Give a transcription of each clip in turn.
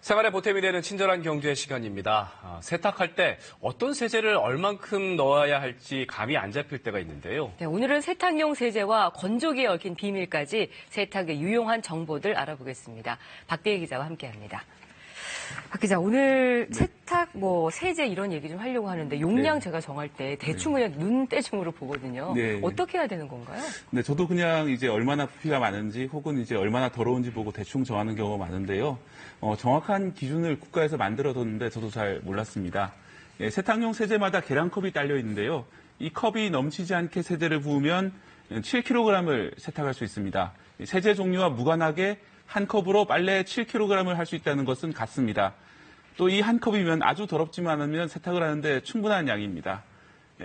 생활에 보탬이 되는 친절한 경제 시간입니다. 세탁할 때 어떤 세제를 얼만큼 넣어야 할지 감이 안 잡힐 때가 있는데요. 네, 오늘은 세탁용 세제와 건조기에 얽힌 비밀까지 세탁에 유용한 정보들 알아보겠습니다. 박대희 기자와 함께합니다. 박 기자, 오늘 세탁, 세제 이런 얘기 좀 하려고 하는데 용량 제가 정할 때 대충 그냥 눈대중으로 보거든요. 어떻게 해야 되는 건가요? 네, 저도 그냥 이제 얼마나 부피가 많은지 혹은 이제 얼마나 더러운지 보고 대충 정하는 경우가 많은데요. 정확한 기준을 국가에서 만들어뒀는데 저도 잘 몰랐습니다. 세탁용 세제마다 계량컵이 딸려 있는데요. 이 컵이 넘치지 않게 세제를 부으면 7kg을 세탁할 수 있습니다. 세제 종류와 무관하게 한 컵으로 빨래 7kg을 할 수 있다는 것은 같습니다. 또 이 한 컵이면 아주 더럽지만 않으면 세탁을 하는데 충분한 양입니다.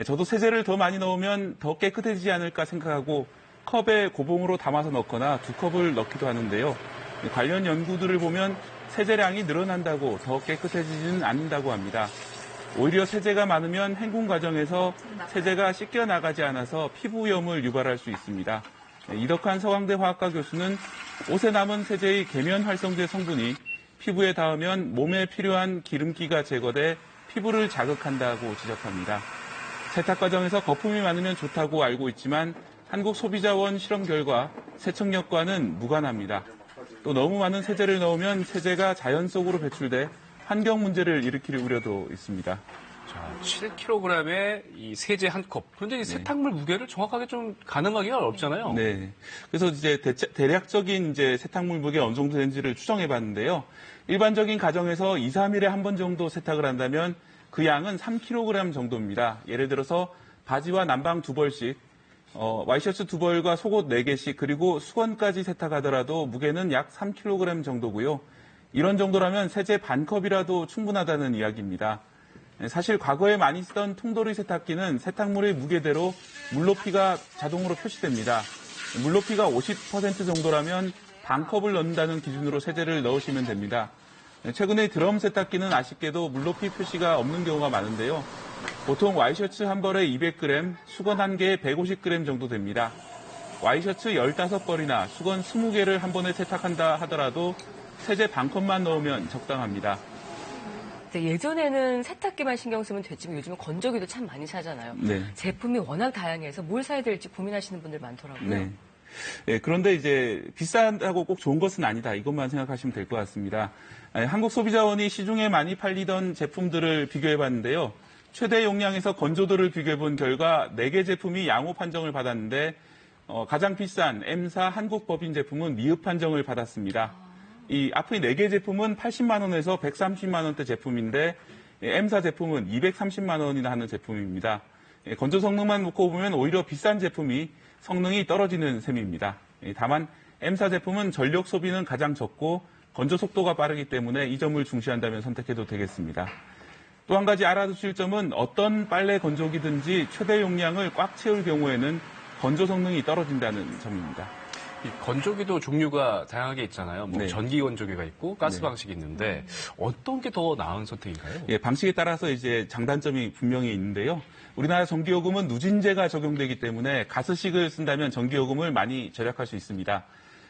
저도 세제를 더 많이 넣으면 더 깨끗해지지 않을까 생각하고 컵에 고봉으로 담아서 넣거나 두 컵을 넣기도 하는데요. 관련 연구들을 보면 세제량이 늘어난다고 더 깨끗해지지는 않는다고 합니다. 오히려 세제가 많으면 헹군 과정에서 세제가 씻겨 나가지 않아서 피부염을 유발할 수 있습니다. 이덕환 서강대 화학과 교수는 옷에 남은 세제의 계면 활성제 성분이 피부에 닿으면 몸에 필요한 기름기가 제거돼 피부를 자극한다고 지적합니다. 세탁 과정에서 거품이 많으면 좋다고 알고 있지만 한국소비자원 실험 결과 세척력과는 무관합니다. 또 너무 많은 세제를 넣으면 세제가 자연 속으로 배출돼 환경 문제를 일으킬 우려도 있습니다. 자, 7kg의 이 세제 한 컵. 그런데 이 세탁물 무게를 정확하게 좀 가늠하기가 어렵잖아요. 네. 그래서 이제 대략적인 이제 세탁물 무게 어느 정도 되는지를 추정해 봤는데요. 일반적인 가정에서 2, 3일에 한 번 정도 세탁을 한다면 그 양은 3kg 정도입니다. 예를 들어서 바지와 남방 2벌씩, 와이셔츠 2벌과 속옷 4개씩, 그리고 수건까지 세탁하더라도 무게는 약 3kg 정도고요. 이런 정도라면 세제 반컵이라도 충분하다는 이야기입니다. 사실 과거에 많이 쓰던 통돌이 세탁기는 세탁물의 무게대로 물높이가 자동으로 표시됩니다. 물높이가 50% 정도라면 반컵을 넣는다는 기준으로 세제를 넣으시면 됩니다. 최근에 드럼 세탁기는 아쉽게도 물높이 표시가 없는 경우가 많은데요. 보통 와이셔츠 한 벌에 200g, 수건 한 개에 150g 정도 됩니다. 와이셔츠 15벌이나 수건 20개를 한 번에 세탁한다 하더라도 세제 반컵만 넣으면 적당합니다. 예전에는 세탁기만 신경 쓰면 됐지만 요즘은 건조기도 참 많이 사잖아요. 네. 제품이 워낙 다양해서 뭘 사야 될지 고민하시는 분들 많더라고요. 네, 그런데 이제 비싸다고 꼭 좋은 것은 아니다. 이것만 생각하시면 될 것 같습니다. 한국소비자원이 시중에 많이 팔리던 제품들을 비교해봤는데요. 최대 용량에서 건조도를 비교해본 결과 4개 제품이 양호 판정을 받았는데 가장 비싼 M사 한국법인 제품은 미흡 판정을 받았습니다. 이 앞의 4개 제품은 80만 원에서 130만 원대 제품인데 M사 제품은 230만 원이나 하는 제품입니다. 건조 성능만 놓고 보면 오히려 비싼 제품이 성능이 떨어지는 셈입니다. 다만 M사 제품은 전력 소비는 가장 적고 건조 속도가 빠르기 때문에 이 점을 중시한다면 선택해도 되겠습니다. 또 한 가지 알아두실 점은 어떤 빨래 건조기든지 최대 용량을 꽉 채울 경우에는 건조 성능이 떨어진다는 점입니다. 이 건조기도 종류가 다양하게 있잖아요. 전기 건조기가 있고 가스 방식이 있는데 어떤 게 더 나은 선택인가요? 예, 방식에 따라서 이제 장단점이 분명히 있는데요. 우리나라 전기요금은 누진제가 적용되기 때문에 가스식을 쓴다면 전기요금을 많이 절약할 수 있습니다.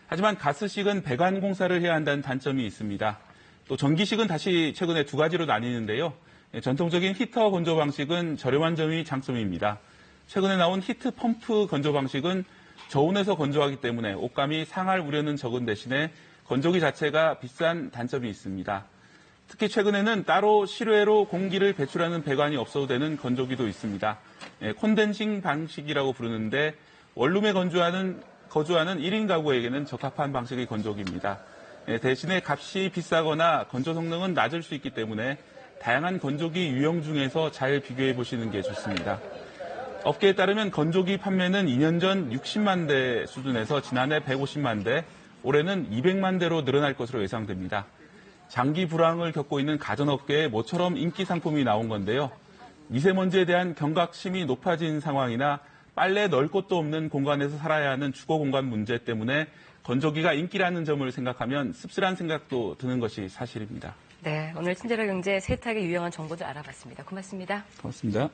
하지만 가스식은 배관 공사를 해야 한다는 단점이 있습니다. 또 전기식은 다시 최근에 2가지로 나뉘는데요. 전통적인 히터 건조 방식은 저렴한 점이 장점입니다. 최근에 나온 히트 펌프 건조 방식은 저온에서 건조하기 때문에 옷감이 상할 우려는 적은 대신에 건조기 자체가 비싼 단점이 있습니다. 특히 최근에는 따로 실외로 공기를 배출하는 배관이 없어도 되는 건조기도 있습니다. 콘덴싱 방식이라고 부르는데 원룸에 거주하는 1인 가구에게는 적합한 방식의 건조기입니다. 대신에 값이 비싸거나 건조 성능은 낮을 수 있기 때문에 다양한 건조기 유형 중에서 잘 비교해 보시는 게 좋습니다. 업계에 따르면 건조기 판매는 2년 전 60만 대 수준에서 지난해 150만 대, 올해는 200만 대로 늘어날 것으로 예상됩니다. 장기 불황을 겪고 있는 가전업계에 모처럼 인기 상품이 나온 건데요. 미세먼지에 대한 경각심이 높아진 상황이나 빨래 넣을 곳도 없는 공간에서 살아야 하는 주거 공간 문제 때문에 건조기가 인기라는 점을 생각하면 씁쓸한 생각도 드는 것이 사실입니다. 네, 오늘 친절한 경제 세탁에 유용한 정보들 알아봤습니다. 고맙습니다. 고맙습니다.